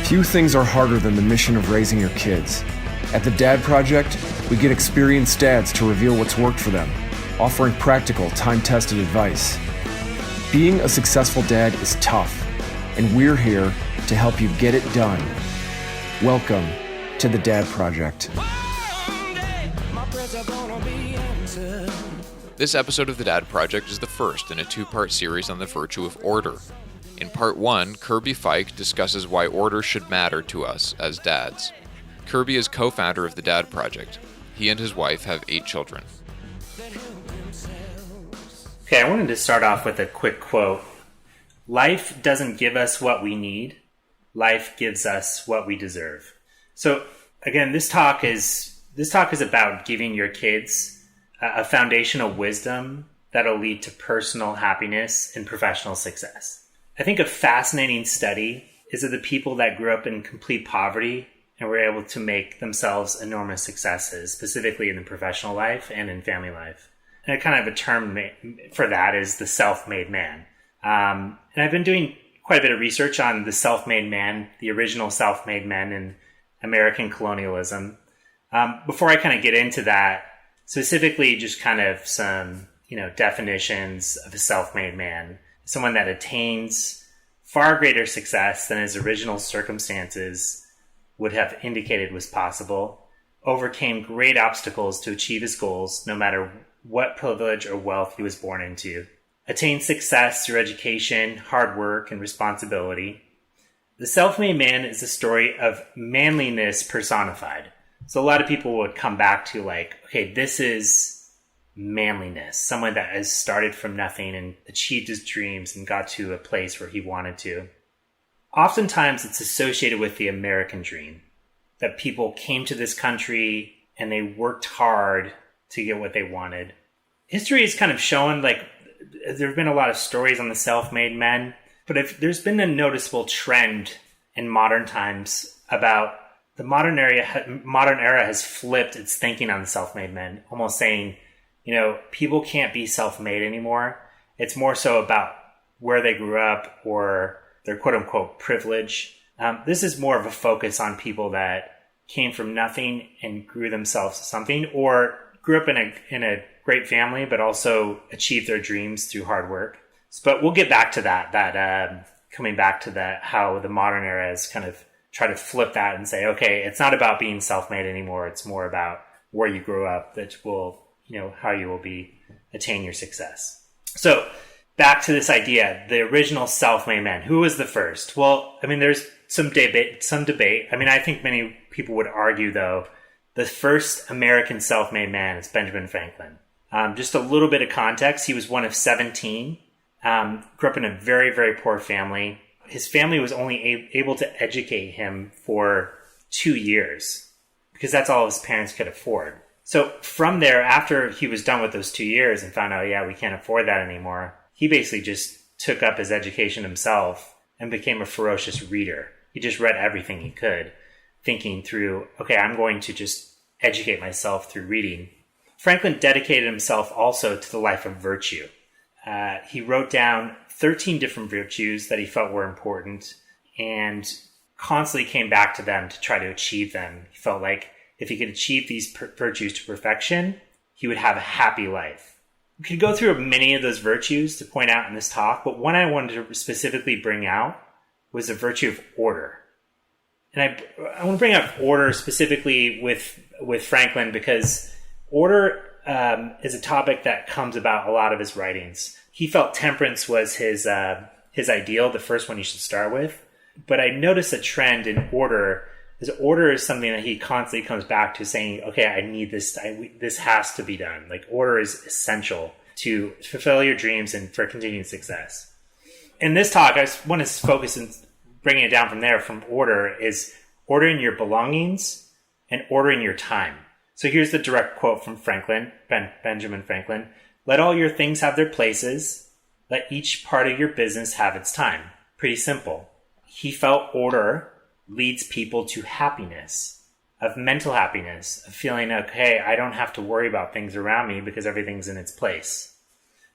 Few things are harder than the mission of raising your kids. At the Dad Project, we get experienced dads to reveal what's worked for them, offering practical, time-tested advice. Being a successful dad is tough, and we're here to help you get it done. Welcome to the Dad Project. This episode of the Dad Project is the first in a two-part series on the virtue of order. In part 1, Kirby Fike discusses why order should matter to us as dads. Kirby is co-founder of the Dad Project. He and his wife have 8 children. Okay, I wanted to start off with a quick quote. Life doesn't give us what we need. Life gives us what we deserve. So again, this talk is about giving your kids a foundation of wisdom that'll lead to personal happiness and professional success. I think a fascinating study is of the people that grew up in complete poverty and were able to make themselves enormous successes, specifically in the professional life and in family life. And a kind of a term for that is the self-made man. And I've been doing quite a bit of research on the self-made man, the original self-made men in American colonialism. Before I kind of get into that, specifically just kind of some, definitions of a self-made man. Someone that attains far greater success than his original circumstances would have indicated was possible, overcame great obstacles to achieve his goals, no matter what privilege or wealth he was born into, attained success through education, hard work, and responsibility. The self-made man is a story of manliness personified. So a lot of people would come back to okay, this is manliness, someone that has started from nothing and achieved his dreams and got to a place where he wanted to. Oftentimes it's associated with the American dream, that people came to this country and they worked hard to get what they wanted. History has kind of shown there have been a lot of stories on the self-made men, but if there's been a noticeable trend in modern times about the modern era has flipped its thinking on the self-made men, almost saying, people can't be self-made anymore. It's more so about where they grew up or their quote-unquote privilege. This is more of a focus on people that came from nothing and grew themselves to something, or grew up in a great family but also achieved their dreams through hard work. But we'll get back to that coming back to that, how the modern era has kind of tried to flip that and say, okay, it's not about being self-made anymore. It's more about where you grew up that will how you will attain your success. So back to this idea, the original self-made man. Who was the first? Well, there's some debate. I think many people would argue, though, the first American self-made man is Benjamin Franklin. Just a little bit of context. He was one of 17, grew up in a very, very poor family. His family was only able to educate him for 2 years because that's all his parents could afford. So from there, after he was done with those 2 years and found out, we can't afford that anymore, he basically just took up his education himself and became a ferocious reader. He just read everything he could, thinking through, okay, I'm going to just educate myself through reading. Franklin dedicated himself also to the life of virtue. He wrote down 13 different virtues that he felt were important and constantly came back to them to try to achieve them. He felt like if he could achieve these virtues to perfection, he would have a happy life. We could go through many of those virtues to point out in this talk, but one I wanted to specifically bring out was the virtue of order. And I want to bring up order specifically with Franklin because order is a topic that comes about a lot of his writings. He felt temperance was his ideal, the first one you should start with. But I noticed a trend in order. His order is something that he constantly comes back to, saying, okay, I need this. This has to be done. Order is essential to fulfill your dreams and for continued success. In this talk, I just want to focus on bringing it down from there, from order, is ordering your belongings and ordering your time. So here's the direct quote from Benjamin Franklin. Let all your things have their places. Let each part of your business have its time. Pretty simple. He felt order leads people to happiness, of mental happiness, of feeling, okay, I don't have to worry about things around me because everything's in its place.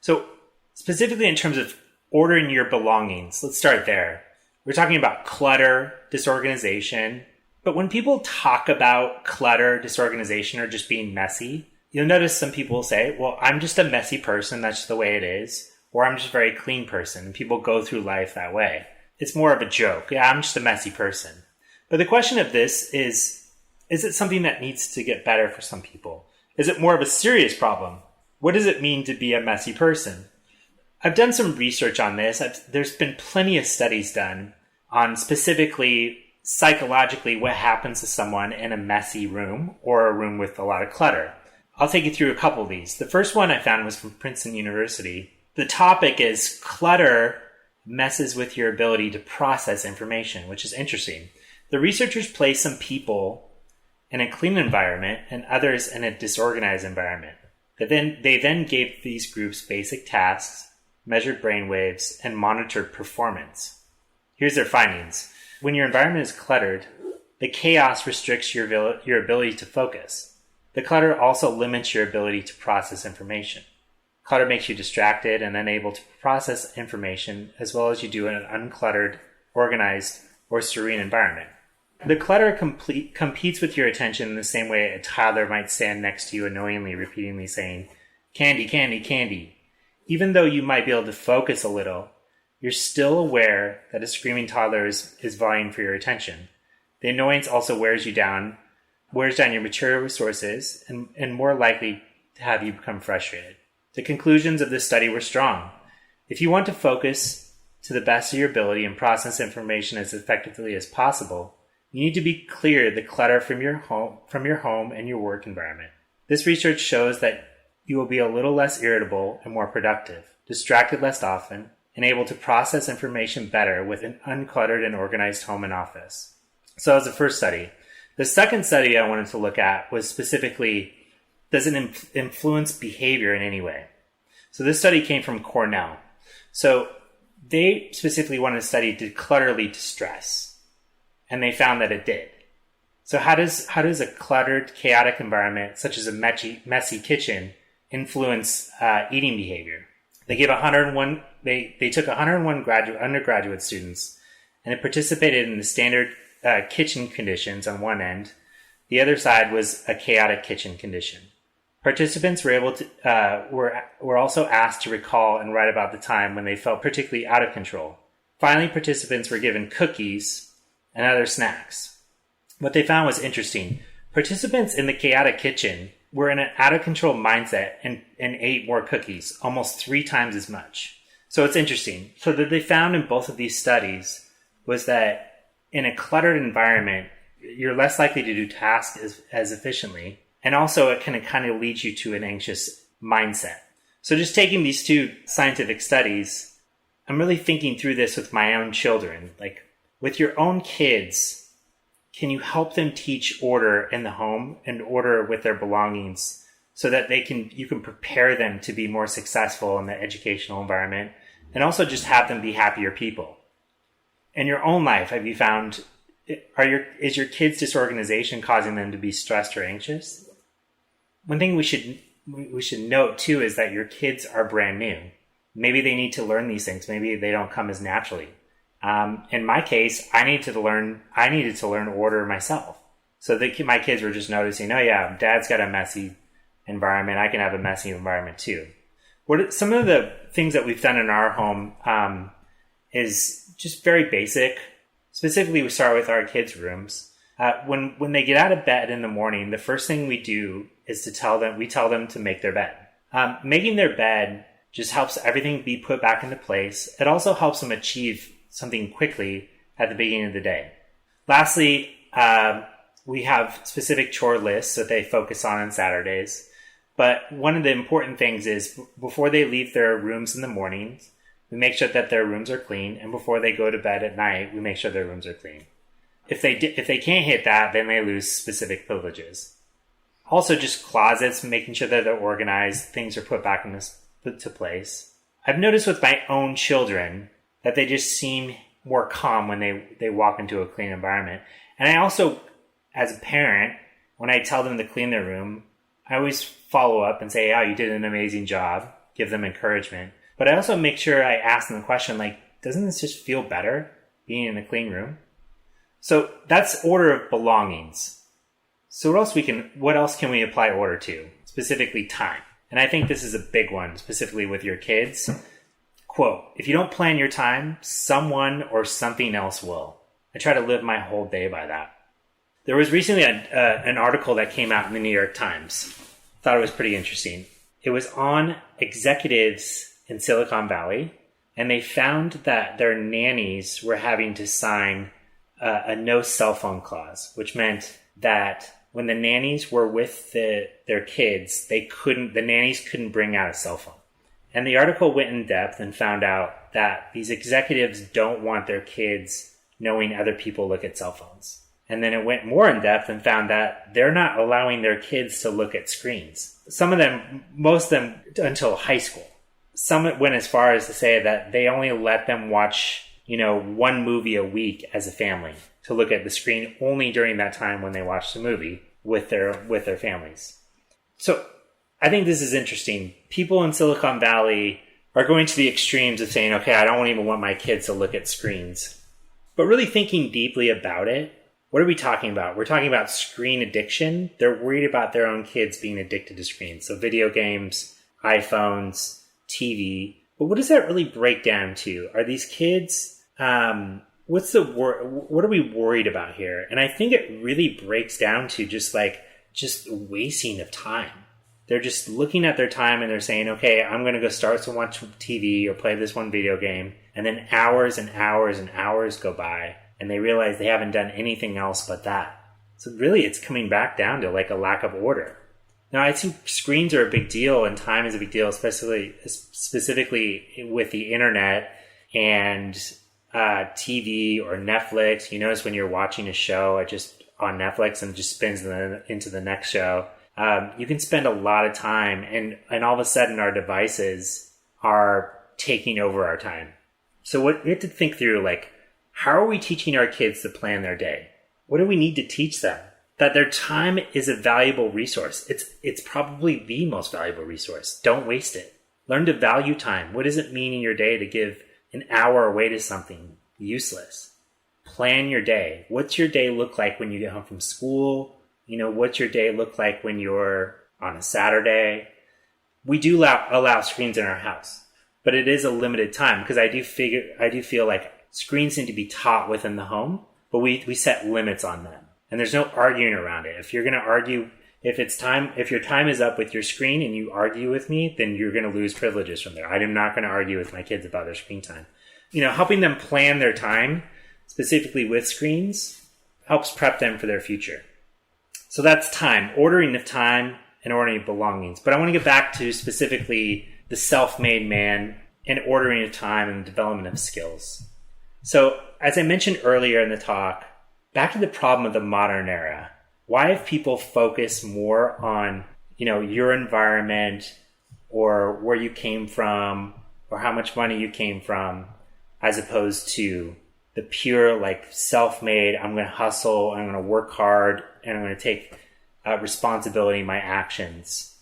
So specifically in terms of ordering your belongings, let's start there. We're talking about clutter, disorganization. But when people talk about clutter, disorganization, or just being messy, you'll notice some people say, well, I'm just a messy person. That's just the way it is. Or I'm just a very clean person. And people go through life that way. It's more of a joke. Yeah, I'm just a messy person. But the question of this is it something that needs to get better for some people? Is it more of a serious problem? What does it mean to be a messy person? I've done some research on this. There's been plenty of studies done on specifically psychologically what happens to someone in a messy room or a room with a lot of clutter. I'll take you through a couple of these. The first one I found was from Princeton University. The topic is clutter messes with your ability to process information, which is interesting. The researchers placed some people in a clean environment and others in a disorganized environment. They then gave these groups basic tasks, measured brain waves, and monitored performance. Here's their findings. When your environment is cluttered, the chaos restricts your ability to focus. The clutter also limits your ability to process information. Clutter makes you distracted and unable to process information as well as you do in an uncluttered, organized, or serene environment. The clutter competes with your attention in the same way a toddler might stand next to you annoyingly, repeatedly saying, "Candy, candy, candy." Even though you might be able to focus a little, you're still aware that a screaming toddler is vying for your attention. The annoyance also wears down your material resources and more likely to have you become frustrated. The conclusions of this study were strong. If you want to focus to the best of your ability and process information as effectively as possible, you need to be clear the clutter from your home and your work environment. This research shows that you will be a little less irritable and more productive, distracted less often, and able to process information better with an uncluttered and organized home and office. So that was the first study. The second study I wanted to look at was specifically, does it influence behavior in any way? So this study came from Cornell. So they specifically wanted to study, did clutter lead to stress? And they found that it did. So how does a cluttered, chaotic environment, such as a messy kitchen, influence eating behavior? They took 101 undergraduate students, and they participated in the standard kitchen conditions on one end. The other side was a chaotic kitchen condition. Participants were also asked to recall and write about the time when they felt particularly out of control. Finally, participants were given cookies and other snacks. What they found was interesting. Participants in the chaotic kitchen were in an out-of-control mindset and ate more cookies, almost 3 times as much. So it's interesting. So what they found in both of these studies was that in a cluttered environment, you're less likely to do tasks as efficiently, and also it can kind of lead you to an anxious mindset. So just taking these 2 scientific studies, I'm really thinking through this with my own children. Like, with your own kids, can you help them teach order in the home and order with their belongings so that you can prepare them to be more successful in the educational environment and also just have them be happier people? In your own life, have you found, is your kids' disorganization causing them to be stressed or anxious? One thing we should note too is that your kids are brand new. Maybe they need to learn these things. Maybe they don't come as naturally. In my case, I needed to learn order myself. So my kids were just noticing, oh yeah, Dad's got a messy environment. I can have a messy environment too. Some of the things that we've done in our home is just very basic. Specifically, we start with our kids' rooms. When they get out of bed in the morning, the first thing we do is tell them to make their bed. Making their bed just helps everything be put back into place. It also helps them achieve something quickly at the beginning of the day. Lastly, we have specific chore lists that they focus on Saturdays. But one of the important things is before they leave their rooms in the mornings, we make sure that their rooms are clean. And before they go to bed at night, we make sure their rooms are clean. If they can't hit that, then they lose specific privileges. Also, just closets, making sure that they're organized, things are put back into place. I've noticed with my own children that they just seem more calm when they walk into a clean environment. And I also, as a parent, when I tell them to clean their room, I always follow up and say, oh, you did an amazing job, give them encouragement. But I also make sure I ask them the question, like, doesn't this just feel better? being in the clean room. So that's order of belongings. So what else can we apply order to? Specifically time. And I think this is a big one, specifically with your kids. Quote, if you don't plan your time, someone or something else will. I try to live my whole day by that. There was recently an article that came out in the New York Times. Thought it was pretty interesting. It was on executives in Silicon Valley, and they found that their nannies were having to sign a no cell phone clause, which meant that when the nannies were with their kids, the nannies couldn't bring out a cell phone. And the article went in depth and found out that these executives don't want their kids knowing other people look at cell phones. And then it went more in depth and found that they're not allowing their kids to look at screens. Most of them until high school. Some went as far as to say that they only let them watch, one movie a week as a family, to look at the screen only during that time when they watch the movie with their families. So I think this is interesting. People in Silicon Valley are going to the extremes of saying, okay, I don't even want my kids to look at screens. But really thinking deeply about it, what are we talking about? We're talking about screen addiction. They're worried about their own kids being addicted to screens. So video games, iPhones, TV. But what does that really break down to? Are these kids, what are we worried about here? And I think it really breaks down to just wasting of time. They're just looking at their time and they're saying, okay, I'm going to go start to watch TV or play this one video game. And then hours and hours and hours go by. And they realize they haven't done anything else but that. So really, it's coming back down to a lack of order. Now, I think screens are a big deal and time is a big deal, specifically with the internet and TV or Netflix. You notice when you're watching a show on Netflix and it just spins into the next show. You can spend a lot of time and all of a sudden our devices are taking over our time. So we have to think through, how are we teaching our kids to plan their day? What do we need to teach them? That their time is a valuable resource. It's probably the most valuable resource. Don't waste it. Learn to value time. What does it mean in your day to give an hour away to something useless? Plan your day. What's your day look like when you get home from school? What's your day look like when you're on a Saturday? We do allow screens in our house, but it is a limited time because I do feel like screens need to be taught within the home, but we set limits on them. And there's no arguing around it. If you're going to argue, if your time is up with your screen and you argue with me, then you're going to lose privileges from there. I am not going to argue with my kids about their screen time. Helping them plan their time, specifically with screens, helps prep them for their future. So that's time, ordering of time and ordering of belongings. But I want to get back to specifically the self-made man and ordering of time and development of skills. So as I mentioned earlier in the talk, back to the problem of the modern era. Why have people focused more on, your environment or where you came from or how much money you came from, as opposed to the pure, self-made, I'm going to hustle, I'm going to work hard, and I'm going to take responsibility in my actions?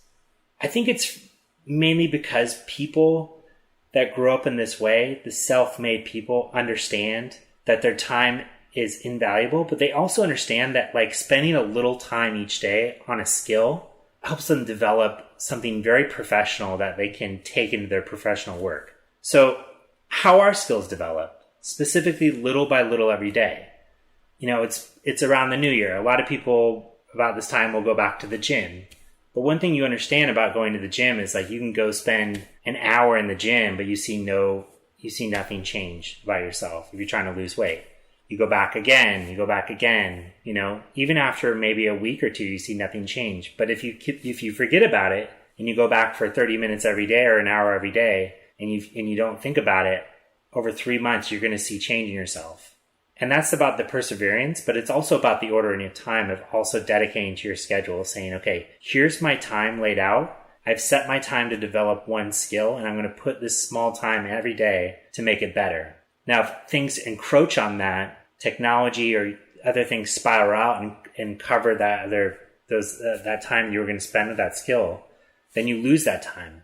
I think it's mainly because people that grow up in this way, the self-made people, understand that their time is invaluable, but they also understand that spending a little time each day on a skill helps them develop something very professional that they can take into their professional work. So how are skills developed? Specifically, little by little every day. It's around the new year. A lot of people about this time will go back to the gym. But one thing you understand about going to the gym is you can go spend an hour in the gym, but you see nothing change by yourself if you're trying to lose weight. You go back again, even after maybe a week or two, you see nothing change. But if you forget about it and you go back for 30 minutes every day or an hour every day and you don't think about it, over 3 months, you're going to see change in yourself. And that's about the perseverance, but it's also about the ordering of time, of also dedicating to your schedule, saying, okay, here's my time laid out. I've set my time to develop one skill, and I'm going to put this small time every day to make it better. Now, if things encroach on that, technology or other things spiral out and cover that time you were going to spend with that skill, then you lose that time.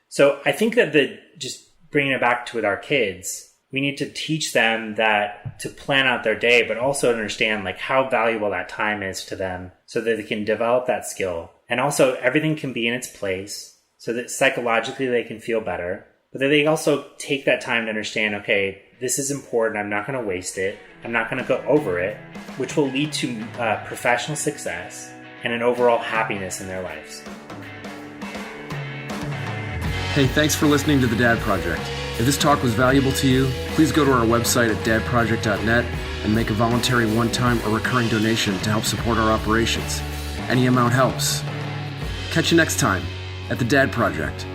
So I think that just bringing it back to with our kids, We need to teach them that to plan out their day, but also understand like how valuable that time is to them so that they can develop that skill. And also everything can be in its place so that psychologically they can feel better, but that they also take that time to understand, okay, this is important. I'm not going to waste it. I'm not going to go over it, which will lead to professional success and an overall happiness in their lives. Hey, thanks for listening to The Dad Project. If this talk was valuable to you, please go to our website at dadproject.net and make a voluntary one-time or recurring donation to help support our operations. Any amount helps. Catch you next time at The Dad Project.